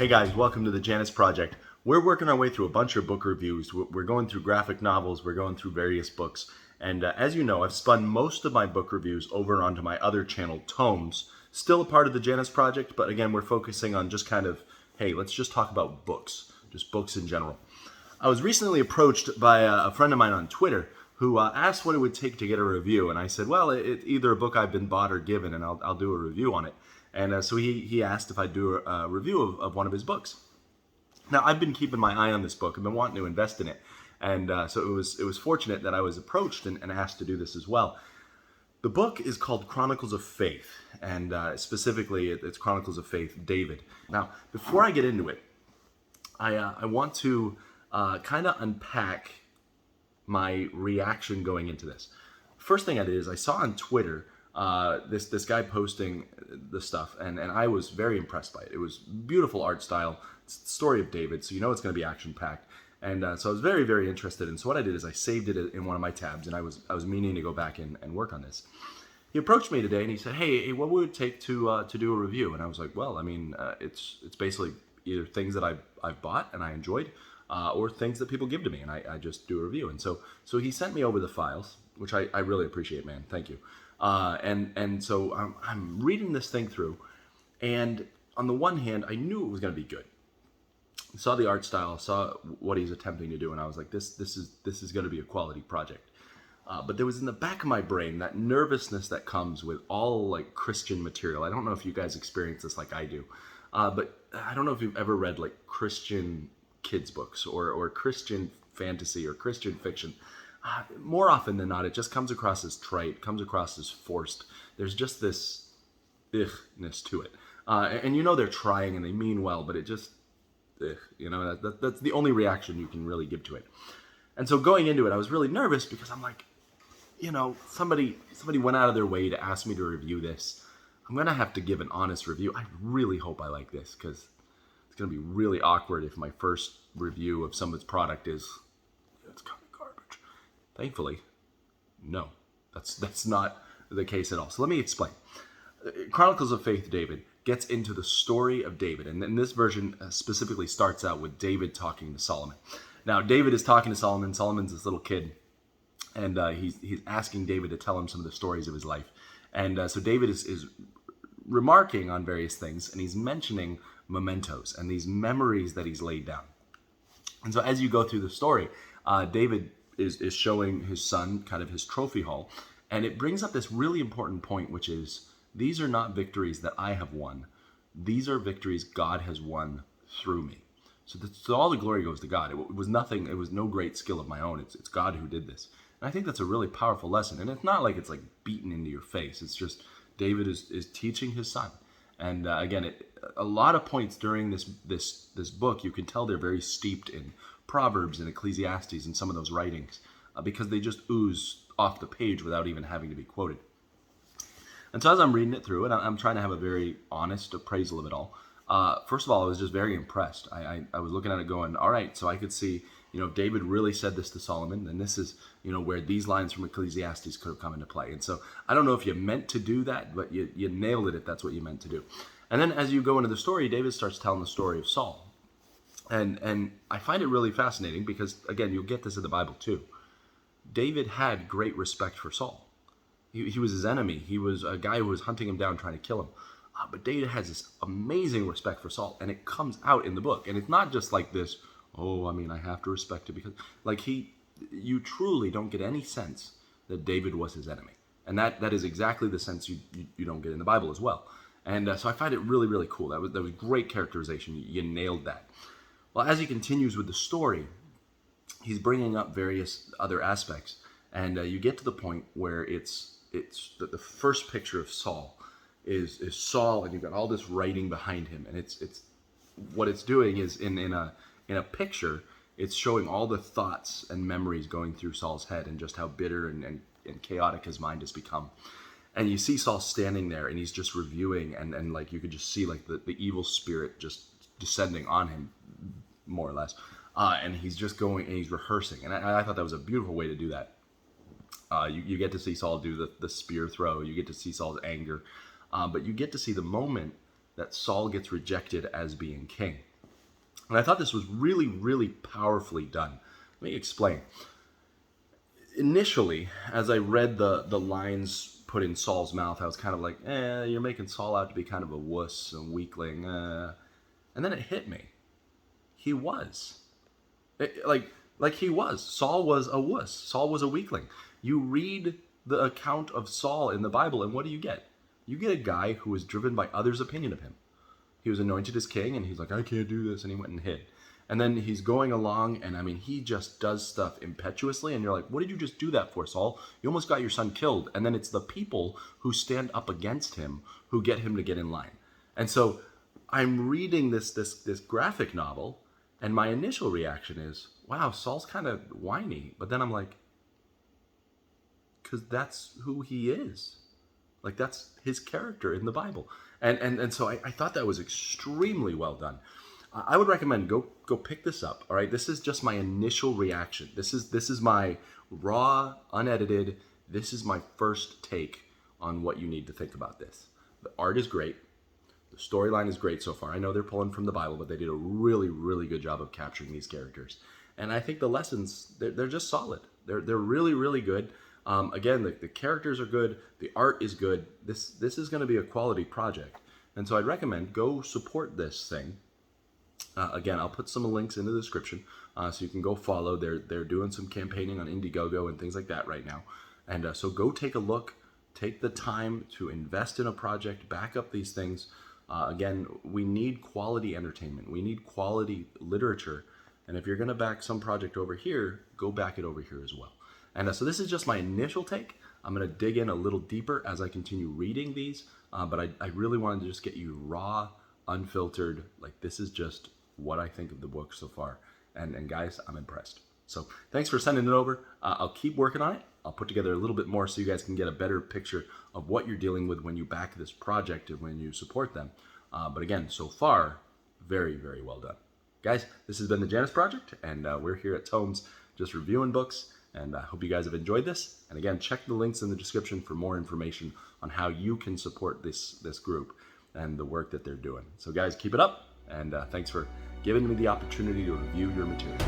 Hey guys, welcome to the Janus Project. We're working our way through a bunch of book reviews. We're going through graphic novels, we're going through various books. And as you know, I've spun most of my book reviews over onto my other channel, Tomes. Still a part of the Janus Project, but again, we're focusing on just kind of, hey, let's just talk about books, just books in general. I was recently approached by a friend of mine on Twitter who asked what it would take to get a review. And I said, well, it's either a book I've been bought or given, and I'll do a review on it. And so he asked if I'd do a review of one of his books. Now, I've been keeping my eye on this book. I've been wanting to invest in it. And so it was fortunate that I was approached and asked to do this as well. The book is called Chronicles of Faith. And specifically, it's Chronicles of Faith, David. Now, before I get into it, I want to kind of unpack my reaction going into this. First thing I did is I saw on Twitter this guy posting the stuff, and I was very impressed by it. It was beautiful art style. It's the story of David, so you know it's going to be action-packed. And so I was very, very interested. And so what I did is I saved it in one of my tabs, and I was meaning to go back and work on this. He approached me today, and he said, hey, what would it take to do a review? And I was like, well, I mean, it's basically either things that I've bought and I enjoyed, or things that people give to me, and I just do a review. And so he sent me over the files, which I really appreciate, man. Thank you. And so I'm reading this thing through, and on the one hand, I knew it was going to be good. I saw the art style, saw what he's attempting to do, and I was like, this is going to be a quality project. But there was in the back of my brain that nervousness that comes with all like Christian material. I don't know if you guys experience this like I do, but I don't know if you've ever read like Christian kids books or Christian fantasy or Christian fiction. More often than not, it just comes across as trite, comes across as forced. There's just this ness to it. And you know they're trying and they mean well, but it just, that's the only reaction you can really give to it. And so going into it, I was really nervous because I'm like, somebody went out of their way to ask me to review this. I'm going to have to give an honest review. I really hope I like this because it's going to be really awkward if my first review of someone's product is, it's kind of garbage. Thankfully, no, that's not the case at all. So let me explain. Chronicles of Faith, David, gets into the story of David. And then this version specifically starts out with David talking to Solomon. Now, David is talking to Solomon. Solomon's this little kid. And he's asking David to tell him some of the stories of his life. And so David is remarking on various things. And he's mentioning mementos and these memories that he's laid down. And so as you go through the story, David is showing his son kind of his trophy haul. And it brings up this really important point, which is, these are not victories that I have won. These are victories God has won through me. So all the glory goes to God. It was nothing. It was no great skill of my own. It's God who did this. And I think that's a really powerful lesson. And it's not like it's like beaten into your face. It's just David is teaching his son. And again, a lot of points during this book, you can tell they're very steeped in Proverbs and Ecclesiastes and some of those writings because they just ooze off the page without even having to be quoted. And so as I'm reading it through, and I'm trying to have a very honest appraisal of it all, first of all, I was just very impressed. I was looking at it going, all right, so I could see, if David really said this to Solomon, then this is, where these lines from Ecclesiastes could have come into play. And so I don't know if you meant to do that, but you nailed it if that's what you meant to do. And then as you go into the story, David starts telling the story of Saul. And I find it really fascinating because, again, you'll get this in the Bible too. David had great respect for Saul. He was his enemy. He was a guy who was hunting him down, trying to kill him. But David has this amazing respect for Saul, and it comes out in the book. And it's not just like this, I have to respect it because, you truly don't get any sense that David was his enemy. And that is exactly the sense you don't get in the Bible as well. And so I find it really, really cool. That was great characterization. You nailed that. Well, as he continues with the story, he's bringing up various other aspects. And you get to the point where it's the first picture of Saul is Saul, and you've got all this writing behind him, and it's what it's doing is in a picture, it's showing all the thoughts and memories going through Saul's head and just how bitter and chaotic his mind has become. And you see Saul standing there, and he's just reviewing, and like you could just see like the evil spirit just descending on him, more or less, and he's just going and he's rehearsing, and I thought that was a beautiful way to do that. You get to see Saul do the spear throw. You get to see Saul's anger. But you get to see the moment that Saul gets rejected as being king. And I thought this was really, really powerfully done. Let me explain. Initially, as I read the lines put in Saul's mouth, I was kind of like, you're making Saul out to be kind of a wuss, a weakling. And then it hit me. He was. Like he was. Saul was a wuss. Saul was a weakling. You read the account of Saul in the Bible, and what do you get? You get a guy who was driven by others' opinion of him. He was anointed as king, and he's like, I can't do this, and he went and hid. And then he's going along, and I mean, he just does stuff impetuously, and you're like, what did you just do that for, Saul? You almost got your son killed. And then it's the people who stand up against him who get him to get in line. And so I'm reading this graphic novel, and my initial reaction is, wow, Saul's kind of whiny. But then I'm like, because that's who he is. Like, that's his character in the Bible. And so I thought that was extremely well done. I would recommend go pick this up. All right, this is just my initial reaction. This is my raw, unedited. This is my first take on what you need to think about this. The art is great. The storyline is great so far. I know they're pulling from the Bible, but they did a really, really good job of capturing these characters. And I think the lessons, they're just solid. They're really, really good. Again, the characters are good. The art is good. This is going to be a quality project. And so I'd recommend go support this thing. Again, I'll put some links in the description so you can go follow. They're doing some campaigning on Indiegogo and things like that right now. And so go take a look. Take the time to invest in a project. Back up these things. Again, we need quality entertainment. We need quality literature. And if you're going to back some project over here, go back it over here as well. And so this is just my initial take. I'm going to dig in a little deeper as I continue reading these. But I really wanted to just get you raw, unfiltered. Like, this is just what I think of the book so far. And guys, I'm impressed. So thanks for sending it over. I'll keep working on it. I'll put together a little bit more so you guys can get a better picture of what you're dealing with when you back this project and when you support them. But again, so far, very, very well done. Guys, this has been the Janus Project, and we're here at Tomes just reviewing books, and I hope you guys have enjoyed this. And again, check the links in the description for more information on how you can support this group and the work that they're doing. So guys, keep it up, and thanks for giving me the opportunity to review your material.